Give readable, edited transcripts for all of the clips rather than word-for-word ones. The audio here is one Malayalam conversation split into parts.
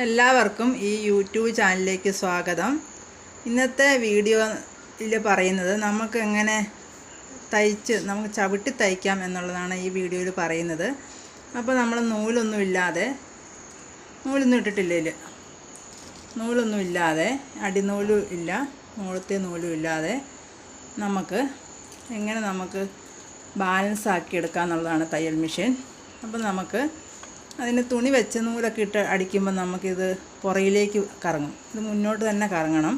എല്ലാവർക്കും ഈ യൂട്യൂബ് ചാനലിലേക്ക് സ്വാഗതം. ഇന്നത്തെ വീഡിയോയിൽ പറയുന്നത് നമുക്ക് എങ്ങനെ നമുക്ക് ചവിട്ടി തയ്ക്കാം എന്നുള്ളതാണ് ഈ വീഡിയോയിൽ പറയുന്നത്. അപ്പോൾ നമ്മൾ നൂലൊന്നും ഇട്ടിട്ടില്ല, നൂലൊന്നും ഇല്ലാതെ, അടിനൂലും ഇല്ല, മുകളത്തെ നൂലും ഇല്ലാതെ നമുക്ക് ബാലൻസ് ആക്കി എടുക്കാം എന്നുള്ളതാണ് തയ്യൽ മെഷീൻ. അപ്പോൾ നമുക്ക് അതിന് തുണി വെച്ച് നൂലൊക്കെ ഇട്ട് അടിക്കുമ്പോൾ നമുക്കിത് പുറയിലേക്ക് കറങ്ങും. ഇത് മുന്നോട്ട് തന്നെ കറങ്ങണം.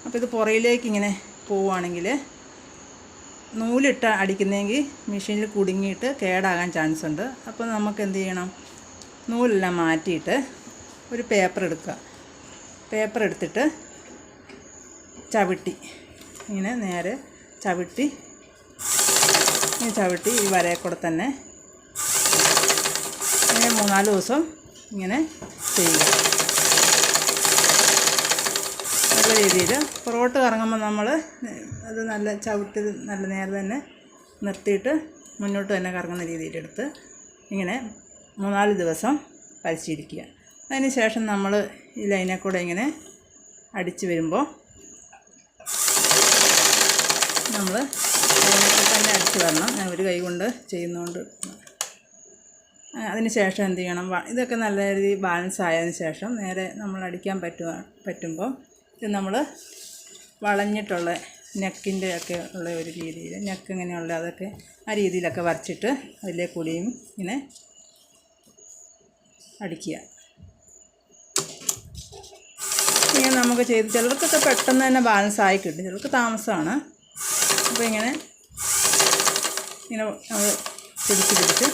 അപ്പോൾ ഇത് പുറയിലേക്ക് ഇങ്ങനെ പോവുകയാണെങ്കിൽ നൂലിട്ട് അടിക്കുന്നതെങ്കിൽ മെഷീനിൽ കുടുങ്ങിയിട്ട് കേടാകാൻ ചാൻസ് ഉണ്ട്. അപ്പോൾ നമുക്ക് എന്ത് ചെയ്യണം, നൂലെല്ലാം മാറ്റിയിട്ട് ഒരു പേപ്പർ എടുക്കുക. പേപ്പർ എടുത്തിട്ട് ചവിട്ടി ഇങ്ങനെ നേരെ ചവിട്ടി ഈ വരയിൽ കൂടെ തന്നെ ഇങ്ങനെ 3-4 ദിവസം ഇങ്ങനെ ചെയ്യുക. നല്ല രീതിയിൽ പുറകോട്ട് കറങ്ങുമ്പോൾ നമ്മൾ അത് നല്ല ചവിട്ടി നല്ല നേരെ തന്നെ നിർത്തിയിട്ട് മുന്നോട്ട് തന്നെ കറങ്ങുന്ന രീതിയിലെടുത്ത് ഇങ്ങനെ 3-4 ദിവസം പരിശീലിക്കുക. അതിന് ശേഷം നമ്മൾ ഈ ലൈനെ കൂടെ ഇങ്ങനെ അടിച്ച് വരുമ്പോൾ നമ്മൾ ലൈനൊക്കെ തന്നെ അടിച്ച് വരണം. ഞാൻ ഒരു കൈ കൊണ്ട് ചെയ്യുന്നതുകൊണ്ട്. അതിന് ശേഷം എന്ത് ചെയ്യണം, ഇതൊക്കെ നല്ല രീതിയിൽ ബാലൻസ് ആയതിന് ശേഷം നേരെ നമ്മൾ അടിക്കാൻ പറ്റുമ്പോൾ ഇത് നമ്മൾ വളഞ്ഞിട്ടുള്ള നെക്കിൻ്റെ ഒക്കെ ഉള്ള ഒരു രീതിയിൽ, നെക്ക് ഇങ്ങനെയുള്ള അതൊക്കെ ആ രീതിയിലൊക്കെ വരച്ചിട്ട് അതിലെ കൂടിയും ഇങ്ങനെ അടിക്കുക. ഇങ്ങനെ നമുക്ക് ചെയ്ത് ചിലർക്കൊക്കെ പെട്ടെന്ന് തന്നെ ബാലൻസ് ആയി കിട്ടും, ചിലർക്ക് താമസമാണ്. അപ്പോൾ ഇങ്ങനെ നമ്മൾ പിടിച്ച്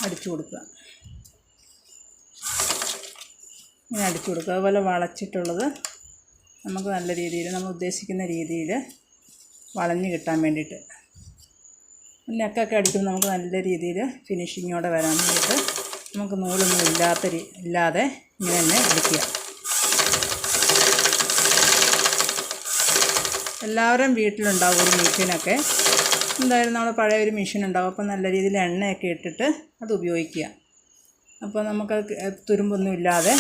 അടിച്ചു കൊടുക്കുക. ഇങ്ങനെ അടിച്ചു കൊടുക്കുക. അതുപോലെ വളച്ചിട്ടുള്ളത് നമുക്ക് നല്ല രീതിയിൽ നമ്മൾ ഉദ്ദേശിക്കുന്ന രീതിയിൽ വളഞ്ഞ് കിട്ടാൻ വേണ്ടിയിട്ട്, നെക്കൊക്കെ അടിക്കുമ്പോൾ നമുക്ക് നല്ല രീതിയിൽ ഫിനിഷിങ്ങോടെ വരാൻ വേണ്ടിയിട്ട് നമുക്ക് നൂലൊന്നും ഇല്ലാതെ ഇങ്ങനെ തന്നെ അടിക്കുക. എല്ലാവരും വീട്ടിലുണ്ടാവും ഒരു മെഷീനൊക്കെ, എന്തായാലും നമ്മൾ പഴയ ഒരു മെഷീൻ ഉണ്ടാവും. അപ്പോൾ നല്ല രീതിയിൽ എണ്ണയൊക്കെ ഇട്ടിട്ട് അത് ഉപയോഗിക്കുക. അപ്പോൾ നമുക്കത് തുരുമ്പൊന്നും ഇല്ലാതെ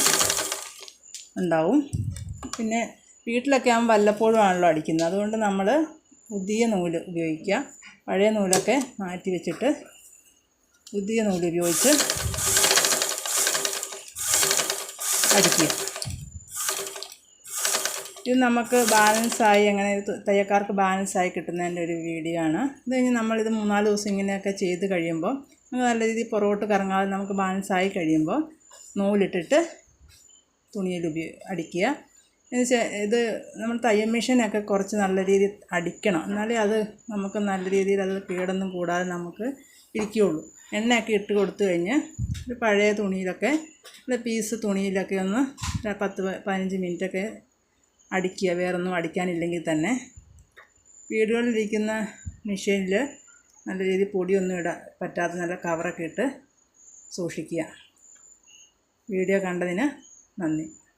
ഉണ്ടാവും. പിന്നെ വീട്ടിലൊക്കെ ആകുമ്പോൾ വല്ലപ്പോഴും ആണല്ലോ അടിക്കുന്നത്, അതുകൊണ്ട് നമ്മൾ പുതിയ നൂല് ഉപയോഗിക്കുക. പഴയ നൂലൊക്കെ മാറ്റി വെച്ചിട്ട് പുതിയ നൂല് ഉപയോഗിച്ച് അടിക്കുക. ഇത് നമുക്ക് ബാലൻസായി എങ്ങനെ തയ്യക്കാർക്ക് ബാലൻസായി കിട്ടുന്നതിൻ്റെ ഒരു വീഡിയോ ആണ്. ഇത് കഴിഞ്ഞ് നമ്മളിത് 3-4 ദിവസം ഇങ്ങനെയൊക്കെ ചെയ്ത് കഴിയുമ്പോൾ നമുക്ക് നല്ല രീതിയിൽ പുറകോട്ട് കറങ്ങാതെ നമുക്ക് ബാലൻസായി കഴിയുമ്പോൾ നൂലിട്ടിട്ട് തുണിയിൽ അടിക്കുക. ഇത് നമ്മൾ തയ്യൽ മെഷീനൊക്കെ കുറച്ച് നല്ല രീതിയിൽ അടിക്കണം, എന്നാലേ അത് നമുക്ക് നല്ല രീതിയിൽ അത് കേടൊന്നും കൂടാതെ നമുക്ക് ഇരിക്കുകയുള്ളൂ. എണ്ണയൊക്കെ ഇട്ട് കൊടുത്തു കഴിഞ്ഞ് ഒരു പഴയ തുണിയിലൊക്കെ പീസ് തുണിയിലൊക്കെ ഒന്ന് 10-15 മിനിറ്റൊക്കെ അടിക്കുക. വേറൊന്നും അടിക്കാനില്ലെങ്കിൽ തന്നെ വീടുകളിലിരിക്കുന്ന മെഷീനിൽ നല്ല രീതിയിൽ പൊടിയൊന്നും പറ്റാത്ത നല്ല കവറൊക്കെ ഇട്ട് സൂക്ഷിക്കുക. വീഡിയോ കണ്ടതിന് നന്ദി.